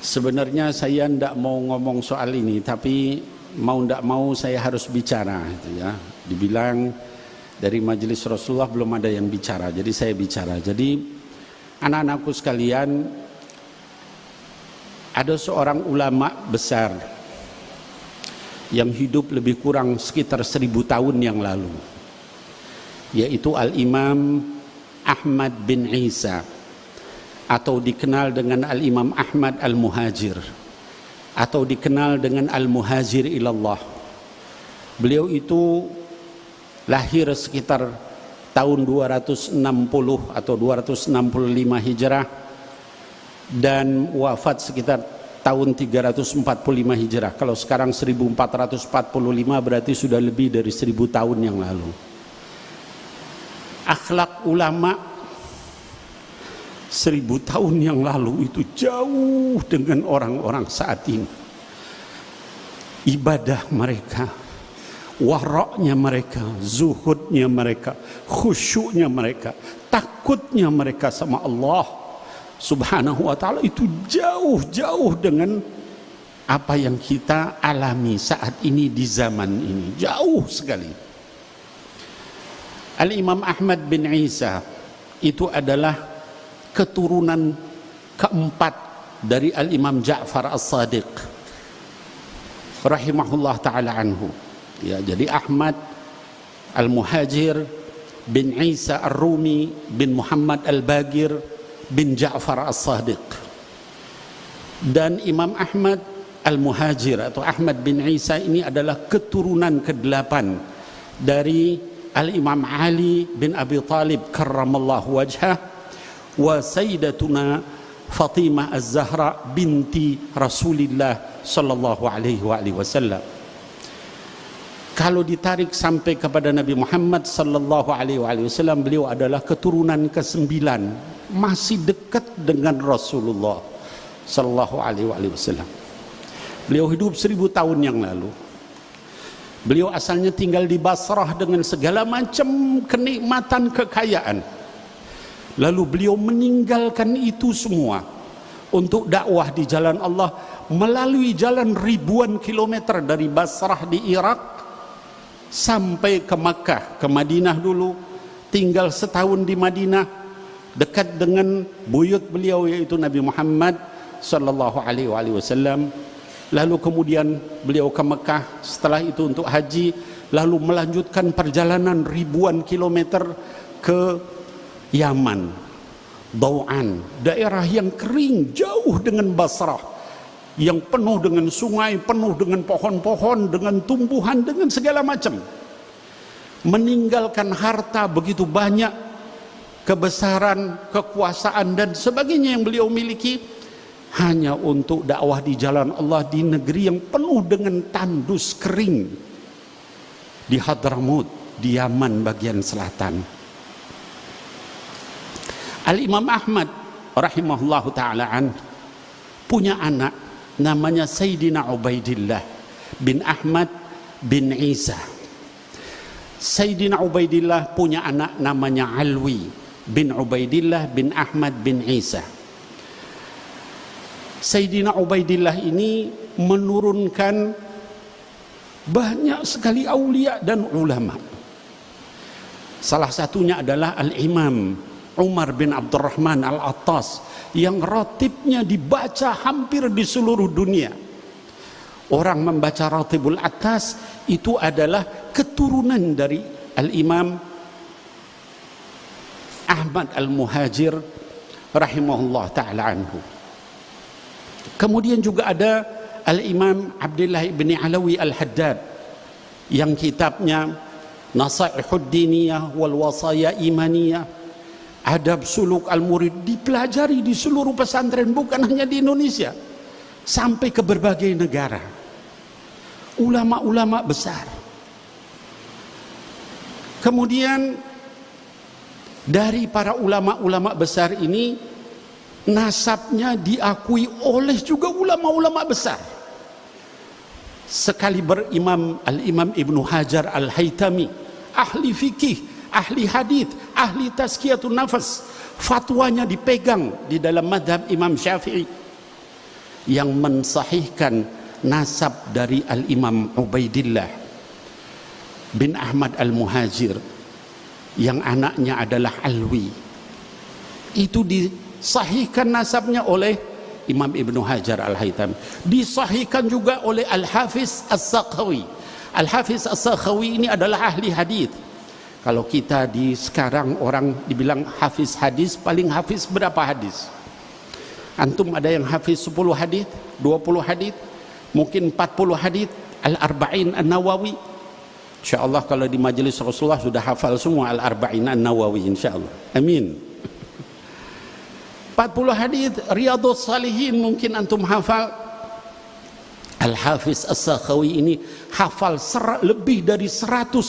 Sebenarnya saya tidak mau ngomong soal ini, tapi mau tidak mau saya harus bicara, gitu ya. Dibilang dari majelis Rasulullah belum ada yang bicara, jadi saya bicara. Jadi anak-anakku sekalian, ada seorang ulama besar yang hidup lebih kurang sekitar 1000 tahun yang lalu, yaitu Al-Imam Ahmad bin Isa, atau dikenal dengan Al-Imam Ahmad Al-Muhajir, atau dikenal dengan Al-Muhajir ilallah. Beliau itu lahir sekitar tahun 260 atau 265 Hijrah dan wafat sekitar tahun 345 Hijrah. Kalau sekarang 1445 berarti sudah lebih dari 1000 tahun yang lalu. Akhlak ulama 1000 tahun yang lalu itu jauh dengan orang-orang saat ini. Ibadah mereka, waraknya mereka, zuhudnya mereka, khusyuknya mereka, takutnya mereka sama Allah Subhanahu wa ta'ala itu jauh-jauh dengan apa yang kita alami saat ini di zaman ini. Jauh sekali. Al-Imam Ahmad bin Isa itu adalah keturunan keempat dari Al-Imam Ja'far As-Sadiq rahimahullah ta'ala anhu. Ya, jadi Ahmad Al-Muhajir bin Isa Ar-Rumi bin Muhammad Al-Bagir bin Ja'far As-Sadiq. Dan Imam Ahmad Al-Muhajir atau Ahmad bin Isa ini adalah keturunan ke-8 dari Al-Imam Ali bin Abi Talib karramallahu wajhah wa sayyidatuna Fatimah Az-Zahra binti Rasulillah sallallahu alaihi wasallam. Kalau ditarik sampai kepada Nabi Muhammad sallallahu alaihi wasallam, beliau adalah keturunan ke-9, masih dekat dengan Rasulullah sallallahu alaihi wasallam. Beliau hidup 1000 tahun yang lalu. Beliau asalnya tinggal di Basrah dengan segala macam kenikmatan kekayaan. Lalu beliau meninggalkan itu semua untuk dakwah di jalan Allah melalui jalan ribuan kilometer dari Basrah di Irak sampai ke Makkah, ke Madinah dulu, tinggal setahun di Madinah dekat dengan buyut beliau yaitu Nabi Muhammad sallallahu alaihi wasallam. Lalu kemudian beliau ke Makkah, setelah itu untuk haji, lalu melanjutkan perjalanan ribuan kilometer ke Yaman, Dau'an, daerah yang kering jauh dengan Basrah, yang penuh dengan sungai, penuh dengan pohon-pohon, dengan tumbuhan, dengan segala macam. Meninggalkan harta begitu banyak, kebesaran, kekuasaan dan sebagainya yang beliau miliki hanya untuk dakwah di jalan Allah di negeri yang penuh dengan tandus kering di Hadramut, di Yaman bagian selatan. Al-Imam Ahmad rahimahullahu ta'ala punya anak namanya Sayyidina Ubaidillah bin Ahmad bin Isa. Sayyidina Ubaidillah punya anak namanya Alwi bin Ubaidillah bin Ahmad bin Isa. Sayyidina Ubaidillah ini menurunkan banyak sekali aulia dan ulama. Salah satunya adalah Al-Imam Umar bin Abdurrahman Al-Attas yang ratibnya dibaca hampir di seluruh dunia. Orang membaca Ratibul Attas itu adalah keturunan dari Al-Imam Ahmad Al-Muhajir rahimahullah ta'ala anhu. Kemudian juga ada Al-Imam Abdullah bin Alawi Al-Haddad yang kitabnya Nasaihud Diniyah wal Wasaya Imaniyah, Adab Suluk Al-Murid dipelajari di seluruh pesantren, bukan hanya di Indonesia, sampai ke berbagai negara. Ulama-ulama besar. Kemudian dari para ulama-ulama besar ini, nasabnya diakui oleh juga ulama-ulama besar. Sekali berimam Al-Imam Ibnu Hajar Al-Haytami, ahli fikih, ahli hadith, ahli tazkiyatun nafas, fatwanya dipegang di dalam madhab Imam Syafi'i. yang mensahihkan nasab dari Al-Imam Ubaidillah bin Ahmad Al-Muhajir yang anaknya adalah Alwi. Itu disahihkan nasabnya oleh Imam Ibnu Hajar Al-Haytami, disahihkan juga oleh Al-Hafiz As-Sakhawi. Al-Hafiz As-Sakhawi ini adalah ahli hadis. Kalau kita di sekarang orang dibilang hafiz hadis, paling hafiz berapa hadis? Antum ada yang hafiz 10 hadis, 20 hadis, mungkin 40 hadis, Al-Arba'in An-Nawawi. InsyaAllah kalau di majelis Rasulullah sudah hafal semua Al-Arba'in An-Nawawi, insyaAllah. Amin. 40 hadis, Riyadhus Salihin mungkin antum hafal. Al-Hafiz As-Sakhawi ini hafal lebih dari 100.000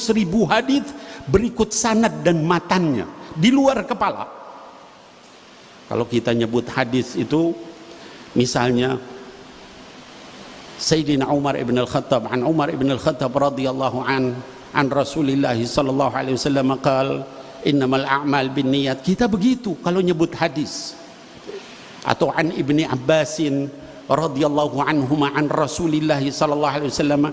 hadis berikut sanad dan matannya di luar kepala. Kalau kita nyebut hadis itu, misalnya Sayyidina Umar ibn al-Khattab, an Umar ibn al-Khattab radhiyallahu an Rasulillah sallallahu alaihi wasallam qala innamal a'mal binniyat. Kita begitu kalau nyebut hadis. Atau an Ibni Abbasin radhiyallahu anhuma an Rasulillah sallallahu alaihi wasallam,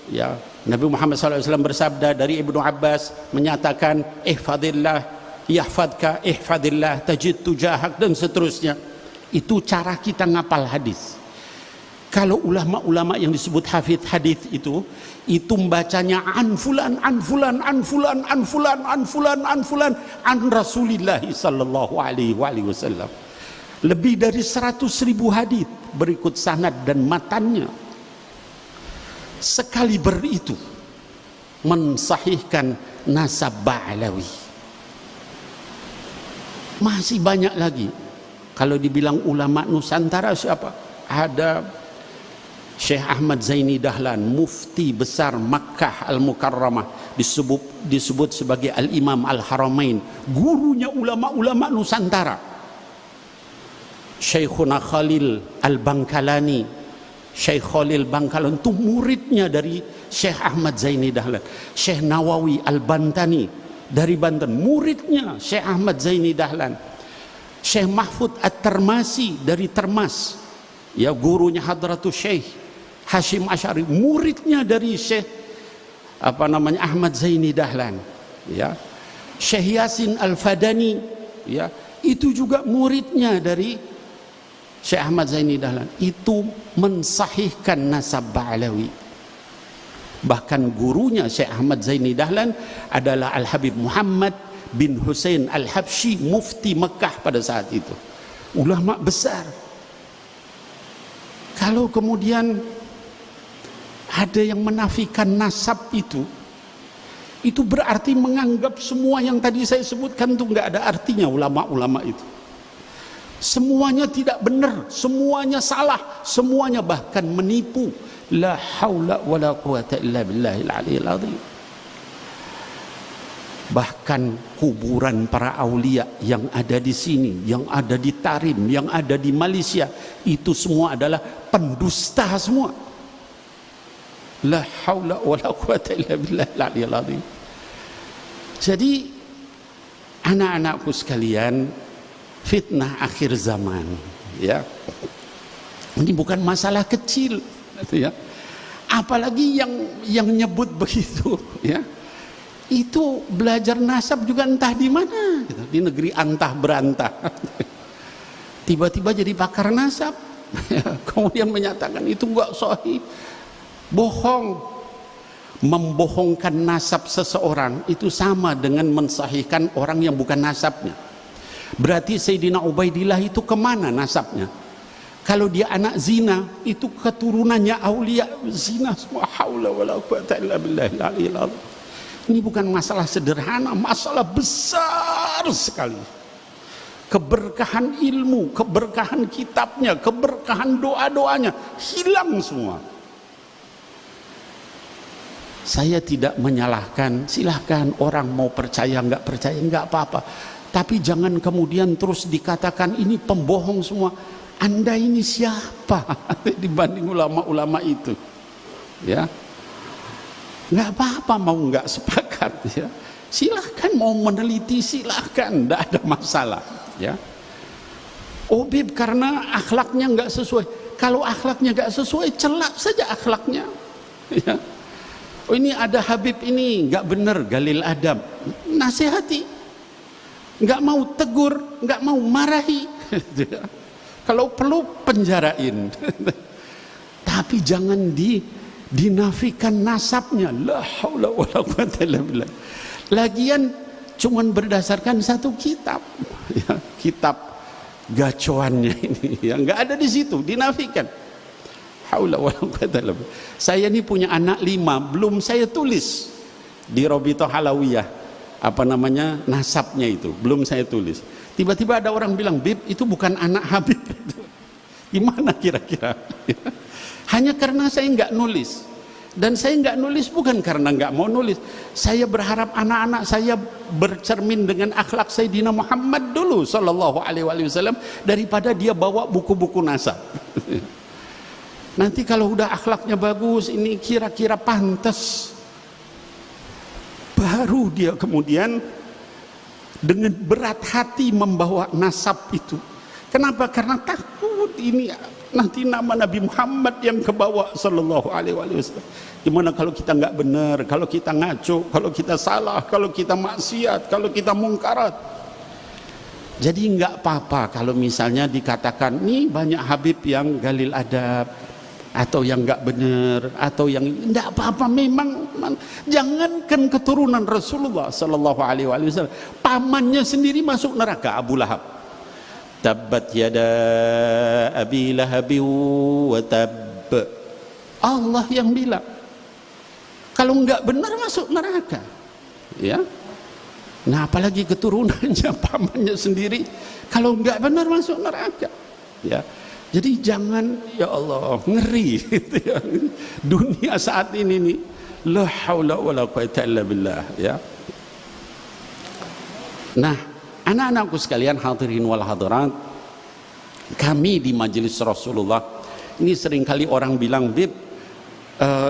ya, Nabi Muhammad sallallahu alaihi wasallam bersabda dari Ibnu Abbas menyatakan ihfadillah yahfadka, ihfadillah tajid tujahak, dan seterusnya. Itu cara kita ngapal hadis. Kalau ulama-ulama yang disebut hafidz hadis itu membacanya an fulan an fulan an fulan an fulan an fulan an fulan an Rasulillah sallallahu alaihi wasallam. Lebih dari 100.000 hadis berikut sanad dan matannya. Sekali itu mensahihkan nasab Ba'alawi. Masih banyak lagi. Kalau dibilang ulama Nusantara siapa? Ada Syekh Ahmad Zaini Dahlan, mufti besar Makkah Al-Mukarramah, disebut sebagai Al-Imam Al-Haramain, gurunya ulama-ulama Nusantara. Syekhuna Khalil Al-Bangkalani, Syekh Khalil Bangkalan itu muridnya dari Syekh Ahmad Zaini Dahlan. Syekh Nawawi Al-Bantani dari Banten, muridnya Syekh Ahmad Zaini Dahlan. Syekh Mahfud At-Termasi dari Termas, ya, gurunya Hadratus Syekh Hashim Asy'ari, muridnya dari Syekh Ahmad Zaini Dahlan, ya. Syekh Yasin Al-Fadani, ya, itu juga muridnya dari Syekh Ahmad Zaini Dahlan. Itu mensahihkan nasab Ba'alawi. Bahkan gurunya Syekh Ahmad Zaini Dahlan adalah Al-Habib Muhammad bin Hussein Al-Habsyi, mufti Mekah pada saat itu, ulama besar. Kalau kemudian ada yang menafikan nasab itu berarti menganggap semua yang tadi saya sebutkan itu nggak ada artinya. Ulama-ulama itu semuanya tidak benar, semuanya salah, semuanya bahkan menipu. La haula wala quwata illa billahil aliyil azim. Bahkan kuburan para aulia yang ada di sini, yang ada di Tarim, yang ada di Malaysia, itu semua adalah pendusta semua. La haula wala quwata illa billahil aliyil azim. Jadi anak-anakku sekalian, fitnah akhir zaman, ya, ini bukan masalah kecil, ya. Apalagi yang nyebut begitu, ya, itu belajar nasab juga entah di mana, gitu. Di negeri antah berantah, tiba-tiba jadi pakar nasab, kemudian menyatakan itu enggak sahih, bohong. Membohongkan nasab seseorang itu sama dengan mensahihkan orang yang bukan nasabnya. Berarti Sayyidina Ubaidillah itu kemana nasabnya? Kalau dia anak zina, itu keturunannya aulia zina semua. Haula wala quwata illa billahil aliyil azim. Ini bukan masalah sederhana, masalah besar sekali. Keberkahan ilmu, keberkahan kitabnya, keberkahan doa-doanya hilang semua. Saya tidak menyalahkan, silahkan orang mau percaya nggak percaya nggak apa-apa. Tapi jangan kemudian terus dikatakan ini pembohong semua. Anda ini siapa dibanding ulama-ulama itu? Ya, nggak apa-apa mau nggak sepakat, ya. Silahkan mau meneliti, silahkan, tidak ada masalah, ya. Oh Bib, karena akhlaknya nggak sesuai. Kalau akhlaknya nggak sesuai, celak saja akhlaknya. Ya. Oh ini ada Habib ini nggak benar, galil adab, nasihati. Nggak mau tegur, nggak mau marahi. Kalau perlu penjarain. Tapi jangan dinafikan nasabnya. La haula wala quwwata illa billah. Lagian cuman berdasarkan satu kitab. Ya, kitab gacoannya ini yang nggak ada di situ, dinafikan. Haula wala quwwata illa billah. Saya ini punya anak 5, belum saya tulis di Robito Halawiyah apa namanya nasabnya itu, belum saya tulis. Tiba-tiba ada orang bilang, Bib itu bukan anak Habib itu. Gimana kira-kira? Hanya karena saya nggak nulis. Dan saya nggak nulis bukan karena nggak mau nulis. Saya berharap anak-anak saya bercermin dengan akhlak Sayyidina Muhammad dulu sallallahu alaihi wasallam daripada dia bawa buku-buku nasab. Nanti kalau udah akhlaknya bagus, ini kira-kira pantas, baru dia kemudian dengan berat hati membawa nasab itu. Kenapa? Karena takut ini nanti nama Nabi Muhammad yang kebawa sallallahu alaihi wasallam. Gimana kalau kita nggak benar, kalau kita ngaco, kalau kita salah, kalau kita maksiat, kalau kita mungkarat. Jadi nggak apa-apa kalau misalnya dikatakan nih banyak Habib yang galil adab atau yang nggak benar atau yang nggak apa-apa. Memang jangankan keturunan Rasulullah sallallahu alaihi wasallam, pamannya sendiri masuk neraka, Abu Lahab. Tabbat yada abi lahabi wa tab. Allah yang bilang kalau enggak benar masuk neraka. Ya. Nah, apalagi keturunannya, pamannya sendiri kalau enggak benar masuk neraka. Ya. Jadi jangan, ya Allah, ngeri gitu ya. Dunia saat ini nih la haula wala quwwata illa billah, ya. Nah, anak-anakku sekalian, hadirin wal hadirat, kami di majelis Rasulullah ini seringkali orang bilang, Bib,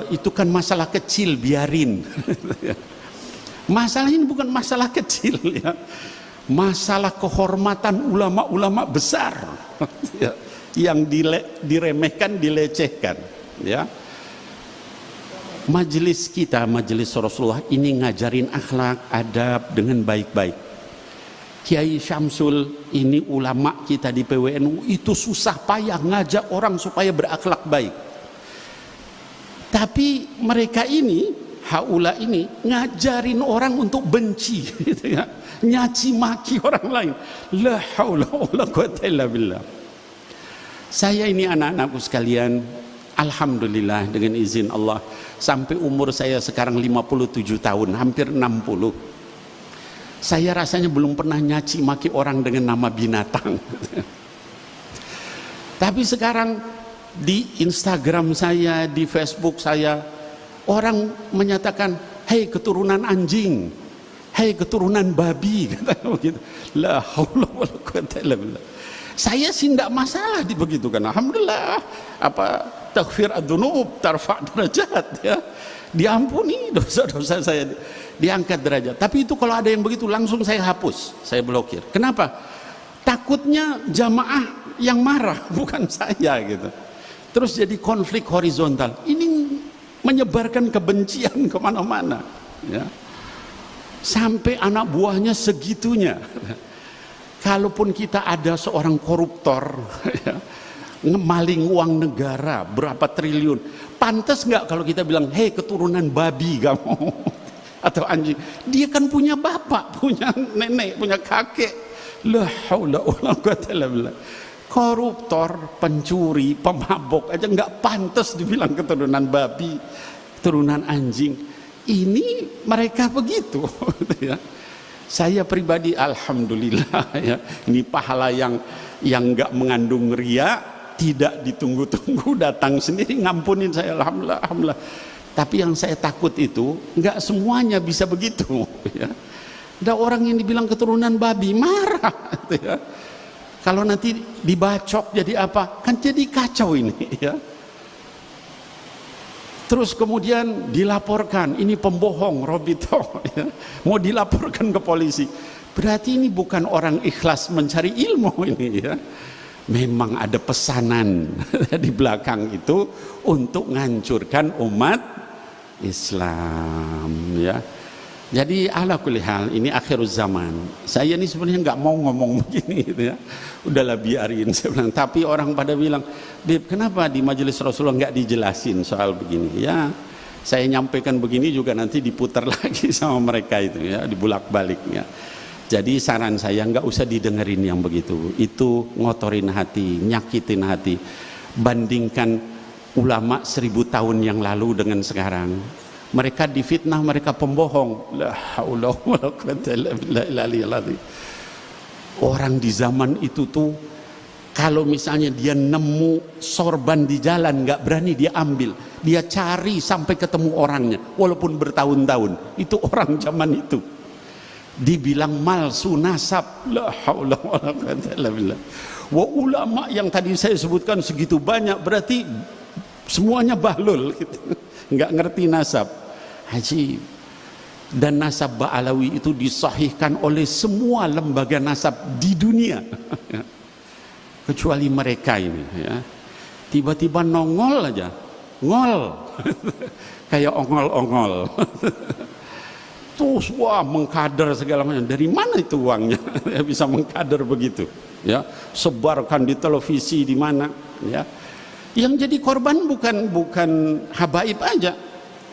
itu kan masalah kecil, biarin. Masalah ini bukan masalah kecil, ya. Masalah kehormatan ulama-ulama besar, ya, yang diremehkan, dilecehkan, ya. Majelis kita, majelis Rasulullah ini ngajarin akhlak, adab dengan baik-baik. Kiai Syamsul ini ulama kita di PWNU itu susah payah ngajak orang supaya berakhlak baik. Tapi mereka ini, haula ini ngajarin orang untuk benci gitu ya. Nyaci maki orang lain. La haula wala quwwata illa billah. Saya ini anak-anakku sekalian, alhamdulillah dengan izin Allah sampai umur saya sekarang 57 tahun, hampir 60. Saya rasanya belum pernah nyaci maki orang dengan nama binatang. Tapi sekarang di Instagram saya, di Facebook saya, orang menyatakan, hei keturunan anjing, hei keturunan babi, katanya begitu. La haula wala quwwata illa billah. Saya sih tidak masalah dibegitukan. Alhamdulillah, apa taghfir adzunub, tarfa' derajat, ya. Diampuni dosa-dosa saya, diangkat derajat. Tapi itu kalau ada yang begitu langsung saya hapus, saya blokir. Kenapa? Takutnya jamaah yang marah, bukan saya gitu. Terus jadi konflik horizontal. Ini menyebarkan kebencian kemana-mana, ya. Sampai anak buahnya segitunya. Kalaupun kita ada seorang koruptor, ya, ngemaling uang negara berapa triliun, pantas nggak kalau kita bilang, hei keturunan babi kamu atau anjing? Dia kan punya bapak, punya nenek, punya kakek. La haula wala quwwata illa billah. Koruptor, pencuri, pemabok aja nggak pantas dibilang keturunan babi, keturunan anjing. Ini mereka begitu, ya. Saya pribadi alhamdulillah, ya, ini pahala yang nggak mengandung ria, tidak ditunggu-tunggu, datang sendiri ngampunin saya, alhamdulillah, alhamdulillah. Tapi yang saya takut itu nggak semuanya bisa begitu, ya. Ada orang yang dibilang keturunan babi marah, ya. Kalau nanti dibacok jadi apa? Kan jadi kacau ini, ya. Terus kemudian dilaporkan, ini pembohong Robito, ya. Mau dilaporkan ke polisi. Berarti ini bukan orang ikhlas mencari ilmu ini, ya. Memang ada pesanan di belakang itu untuk menghancurkan umat Islam, ya. Jadi ala kulli hal, ini akhir zaman. Saya ini sebenarnya nggak mau ngomong begini gitu ya. Udahlah biarin saya bilang. Tapi orang pada bilang, "Beb, kenapa di majelis Rasulullah nggak dijelasin soal begini?" Ya, saya nyampaikan begini juga nanti diputar lagi sama mereka itu ya, dibulak-balik ya. Jadi saran saya nggak usah didengerin yang begitu. Itu ngotorin hati, nyakitin hati. Bandingkan ulama 1000 tahun yang lalu dengan sekarang. Mereka difitnah, mereka pembohong. La haula wala quwwata illa billah. Orang di zaman itu tuh kalau misalnya dia nemu sorban di jalan nggak berani dia ambil, dia cari sampai ketemu orangnya walaupun bertahun-tahun. Itu orang zaman itu. Dibilang malsu nasab. La haula wala quwwata illa billah. Wa ulama yang tadi saya sebutkan segitu banyak berarti semuanya bahlul gitu. Nggak ngerti nasab. Haji. Dan nasab Ba'alawi itu disahihkan oleh semua lembaga nasab di dunia. Kecuali mereka ini ya. Tiba-tiba nongol aja. Ngol. Kayak ongol-ongol. Terus wah mengkader segala macam. Dari mana itu uangnya? Bisa mengkader begitu ya. Sebarkan di televisi di mana ya. Yang jadi korban bukan habaib aja.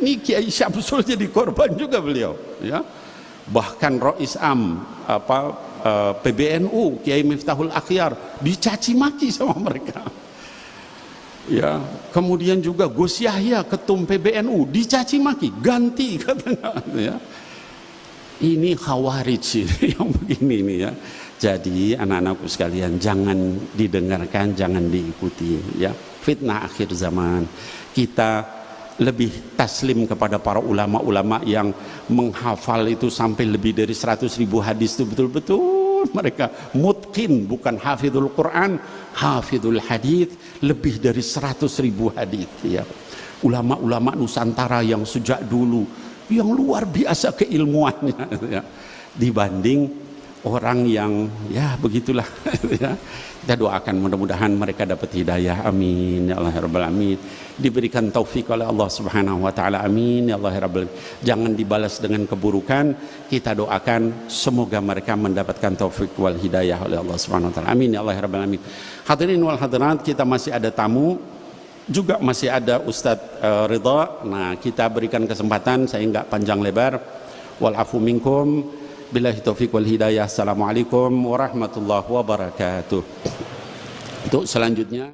Ini Kiai Syamsul jadi korban juga beliau ya. Bahkan Rois Am PBNU Kiai Miftahul Akhyar dicaci maki sama mereka ya. Kemudian juga Gus Yahya ketum PBNU dicaci maki, ganti katanya ya. Ini khawarij yang begini nih ya. Jadi anak-anakku sekalian jangan didengarkan, jangan diikuti ya. Fitnah akhir zaman. Kita lebih taslim kepada para ulama-ulama yang menghafal itu sampai lebih dari 100.000 hadis itu betul-betul mereka mutqin, bukan hafidhul Quran, hafidhul hadis, lebih dari 100.000 hadis ya. Ulama-ulama Nusantara yang sejak dulu yang luar biasa keilmuannya ya. Dibanding orang yang ya begitulah ya. Kita doakan mudah-mudahan mereka dapat hidayah, amin ya Allah ya rabbal alamin. Diberikan taufik oleh Allah Subhanahu wa taala, amin ya Allah ya rabbal alamin. Jangan dibalas dengan keburukan. Kita doakan semoga mereka mendapatkan taufik wal hidayah oleh Allah Subhanahu wa taala, amin ya Allah ya rabbal alamin. Hadirin wal hadirat, kita masih ada tamu, juga masih ada Ustadz Ridha. Nah, kita berikan kesempatan, saya enggak panjang lebar. Wal afu minkum. Billahi taufiq wal hidayah. Assalamualaikum warahmatullahi wabarakatuh. Untuk selanjutnya